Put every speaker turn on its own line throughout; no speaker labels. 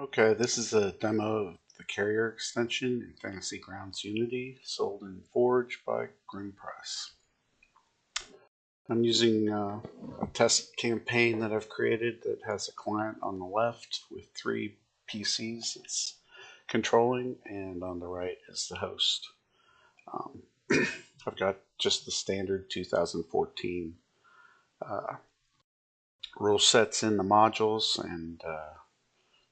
Okay, this is a demo of the Carrier Extension in Fantasy Grounds Unity, sold in Forge by Grim Press. I'm using a test campaign that I've created that has a client on the left with 3 PCs it's controlling, and on the right is the host. I've got just the standard 2014 rule sets in the modules and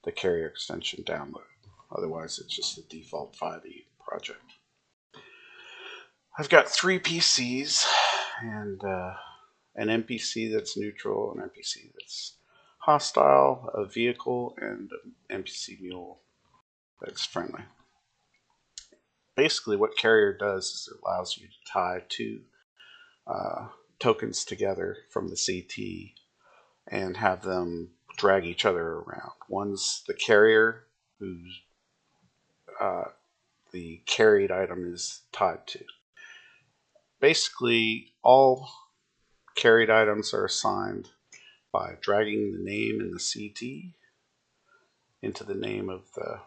the Carrier Extension download. Otherwise, it's just the default 5e project. I've got 3 PCs and an NPC that's neutral, an NPC that's hostile, a vehicle, and an NPC mule that's friendly. Basically, what Carrier does is it allows you to tie 2 tokens together from the CT and have them drag each other around. One's the carrier, who's the carried item is tied to. Basically, all carried items are assigned by dragging the name in the CT into the name of the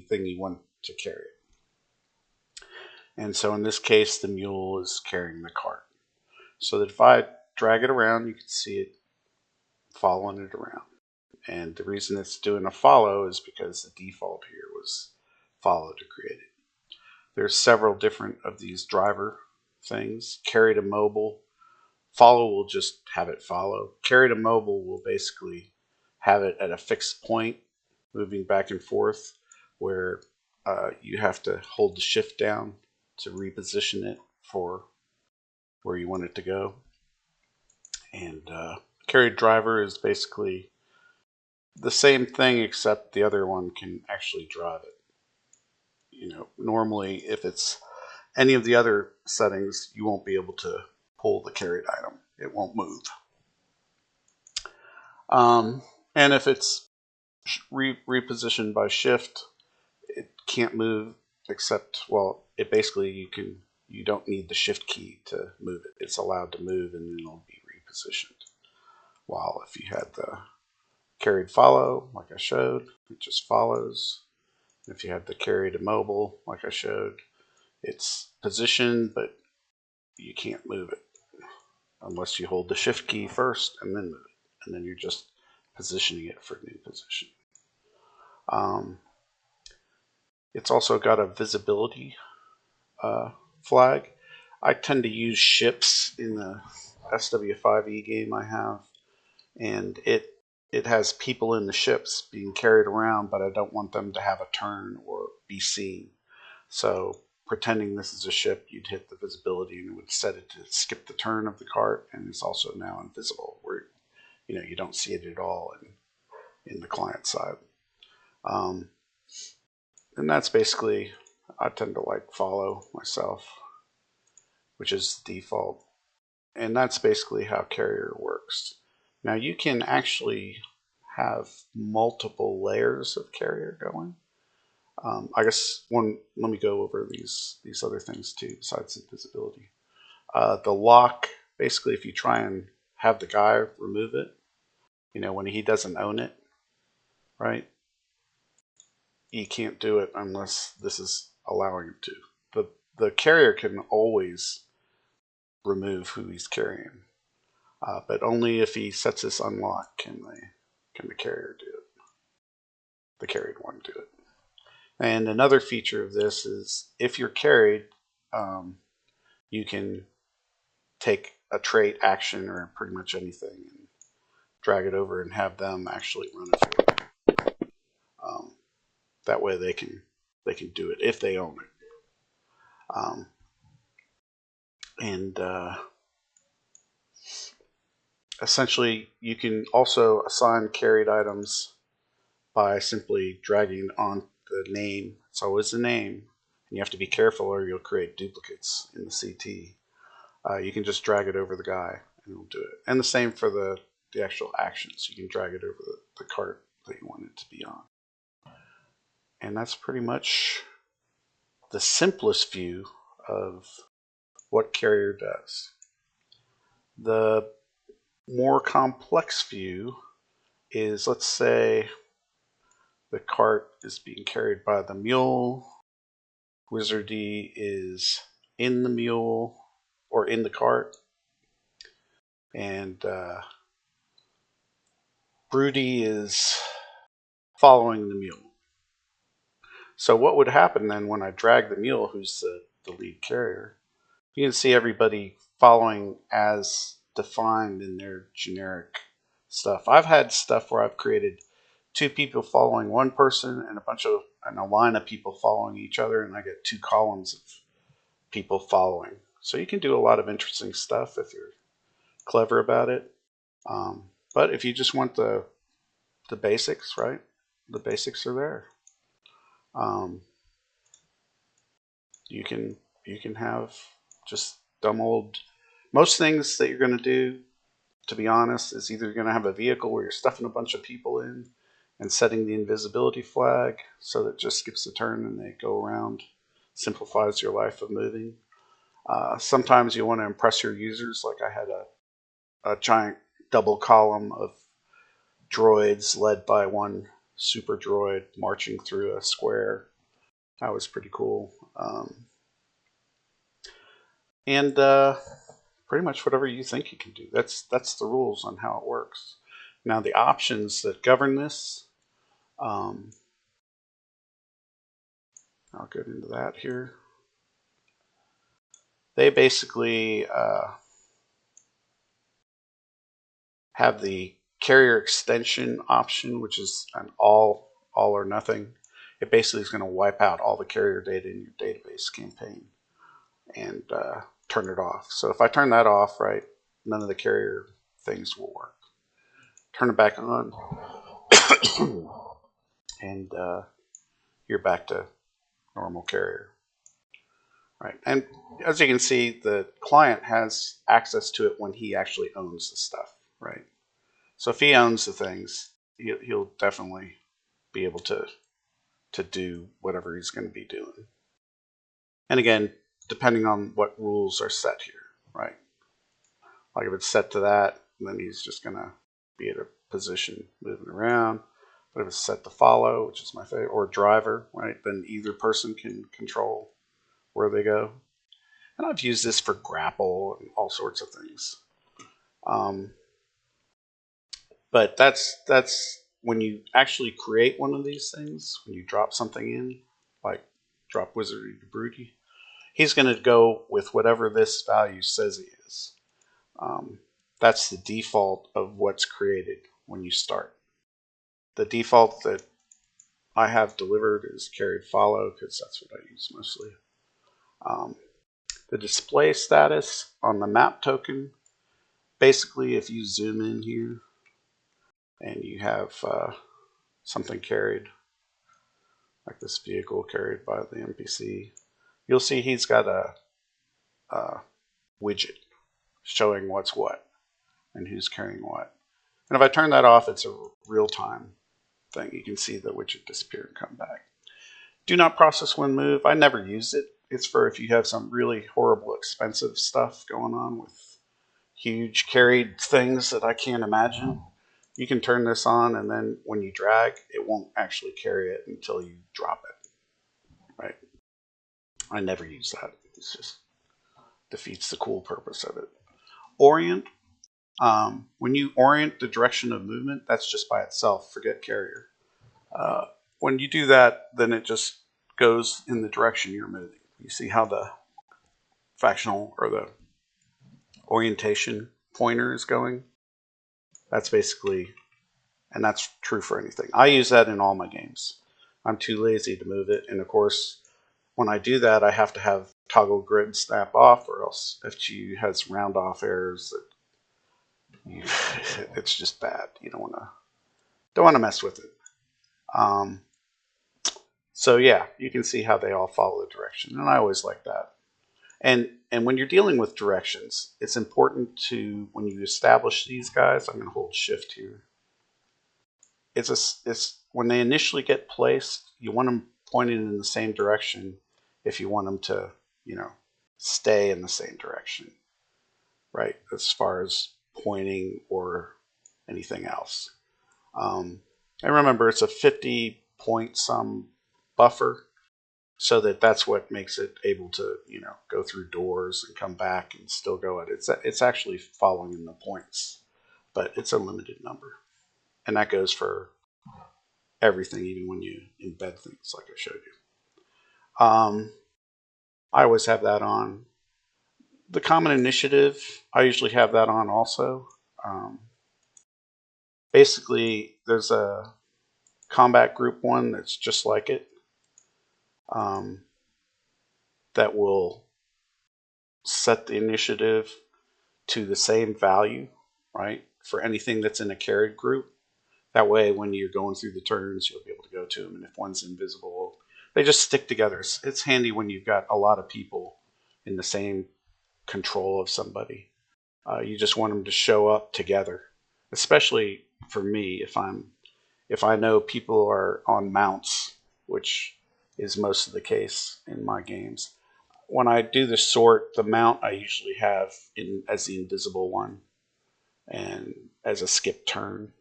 thing you want to carry. And so in this case, the mule is carrying the cart. So that if I drag it around, you can see it following it around. And the reason it's doing a follow is because the default here was follow to create it. There's several different of these driver things. Carry to mobile. Follow will just have it follow. Carry to mobile will basically have it at a fixed point, moving back and forth, where you have to hold the shift down to reposition it for where you want it to go. And carried driver is basically the same thing, except the other one can actually drive it. You know, normally if it's any of the other settings, you won't be able to pull the carried item. It won't move. And if it's repositioned by shift, it can't move except, well, it basically you don't need the shift key to move it. It's allowed to move and then it'll be repositioned. While if you had the carried follow, like I showed, it just follows. If you have the carry to mobile, like I showed, it's positioned, but you can't move it unless you hold the shift key first and then move it. And then you're just positioning it for a new position. It's also got a visibility flag. I tend to use ships in the SW5e game I have, and it has people in the ships being carried around, but I don't want them to have a turn or be seen. So pretending this is a ship, you'd hit the visibility and it would set it to skip the turn of the cart, and it's also now invisible, where you don't see it at all in the client side. And that's basically, I tend to like follow myself, which is the default. And that's basically how Carrier works. Now you can actually have multiple layers of Carrier going. I guess let me go over these other things too, besides invisibility. The lock, basically if you try and have the guy remove it, when he doesn't own it, right? You can't do it unless this is allowing him to. The carrier can always remove who he's carrying, but only if he sets this unlock can the carrier do it. The carried one do it. And another feature of this is if you're carried, you can take a trait action or pretty much anything and drag it over and have them actually run it for you. That way they can do it if they own it. Essentially, you can also assign carried items by simply dragging on the name. It's always the name, and you have to be careful or you'll create duplicates in the CT. You can just drag it over the guy and it'll do it. And the same for the actual actions. You can drag it over the cart that you want it to be on. And that's pretty much the simplest view of what Carrier does. The more complex view is, let's say the cart is being carried by the mule. Wizardy is in the mule or in the cart, and Broody is following the mule. So what would happen then when I drag the mule, who's the lead carrier? You can see everybody following as defined in their generic stuff. I've had stuff where I've created two people following one person and a line of people following each other, and I get two columns of people following. So you can do a lot of interesting stuff if you're clever about it. But if you just want the basics, right? The basics are there. You can have just dumb old. Most things that you're going to do, to be honest, is either you're going to have a vehicle where you're stuffing a bunch of people in and setting the invisibility flag so that it just skips a turn and they go around, simplifies your life of moving. Sometimes you want to impress your users, like I had a giant double column of droids led by one super droid marching through a square. That was pretty cool. And pretty much whatever you think you can do. That's the rules on how it works. Now the options that govern this, I'll get into that here. They basically have the carrier extension option, which is an all or nothing. It basically is going to wipe out all the carrier data in your database campaign and turn it off. So if I turn that off, right, none of the carrier things will work. Turn it back on, and you're back to normal carrier. Right, and as you can see, the client has access to it when he actually owns the stuff, right? So if he owns the things, he'll definitely be able to do whatever he's going to be doing. And again, depending on what rules are set here, right? Like if it's set to that, then he's just going to be at a position moving around. But if it's set to follow, which is my favorite, or driver, right, then either person can control where they go. And I've used this for grapple and all sorts of things. But that's when you actually create one of these things, when you drop something in, like drop Wizardry to Broody, he's going to go with whatever this value says he is. That's the default of what's created when you start. The default that I have delivered is carried follow, because that's what I use mostly. The display status on the map token, basically if you zoom in here and you have something carried, like this vehicle carried by the NPC, you'll see he's got a widget showing what's what and who's carrying what. And if I turn that off, it's a real-time thing. You can see the widget disappear and come back. Do not process when move. I never use it. It's for if you have some really horrible, expensive stuff going on with huge carried things that I can't imagine. You can turn this on, and then when you drag, it won't actually carry it until you drop it. Right? I never use that. It just defeats the cool purpose of it. Orient. When you orient the direction of movement, that's just by itself. Forget carrier. When you do that, then it just goes in the direction you're moving. You see how the fractional or the orientation pointer is going? That's basically, and that's true for anything. I use that in all my games. I'm too lazy to move it, and of course, when I do that, I have to have toggle grid snap off, or else FGU has round off errors that it's just bad. You don't want to mess with it. So yeah, you can see how they all follow the direction, and I always like that. And when you're dealing with directions, it's important to, when you establish these guys, I'm going to hold shift here. It's when they initially get placed, you want them pointed in the same direction if you want them to, stay in the same direction, right? As far as pointing or anything else. And remember, it's a 50 point some buffer, so that's what makes it able to, go through doors and come back and still go at it. It's actually following in the points, but it's a limited number, and that goes for everything, even when you embed things like I showed you. I always have that on. The common initiative, I usually have that on also. Basically, there's a combat group one that's just like it, that will set the initiative to the same value, right, for anything that's in a carried group. That way, when you're going through the turns, you'll be able to go to them. And if one's invisible, they just stick together. It's handy when you've got a lot of people in the same control of somebody. You just want them to show up together, especially for me if I know people are on mounts, which is most of the case in my games. When I do the sort, the mount I usually have as the invisible one and as a skip turn.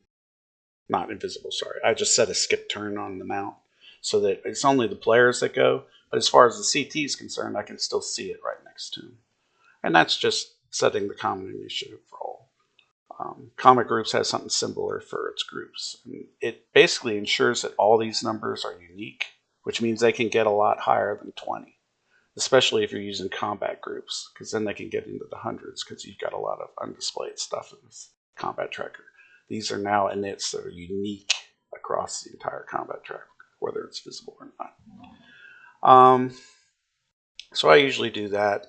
Not invisible, sorry. I just set a skip turn on the mount so that it's only the players that go. But as far as the CT is concerned, I can still see it right next to him. And that's just setting the common initiative for all. Comic Groups has something similar for its groups. And it basically ensures that all these numbers are unique, which means they can get a lot higher than 20, especially if you're using combat groups, because then they can get into the hundreds because you've got a lot of undisplayed stuff in this combat tracker. These are now inits that are unique across the entire combat tracker, whether it's visible or not. So I usually do that.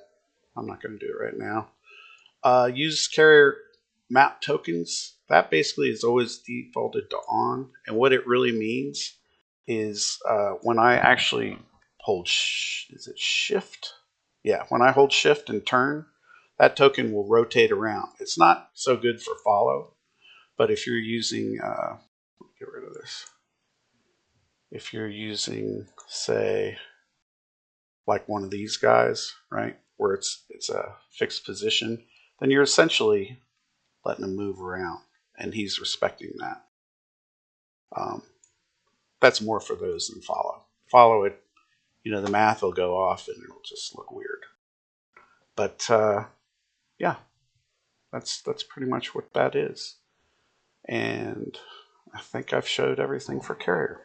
I'm not going to do it right now. Use carrier map tokens. That basically is always defaulted to on. And what it really means is when I actually hold, is it shift? Yeah, when I hold shift and turn, that token will rotate around. It's not so good for follow, but if you're using, get rid of this. If you're using, say, like one of these guys, right, where it's a fixed position, then you're essentially letting him move around, and he's respecting that. That's more for those than follow. Follow it, the math will go off and it'll just look weird. But yeah, that's pretty much what that is. And I think I've showed everything for Carrier.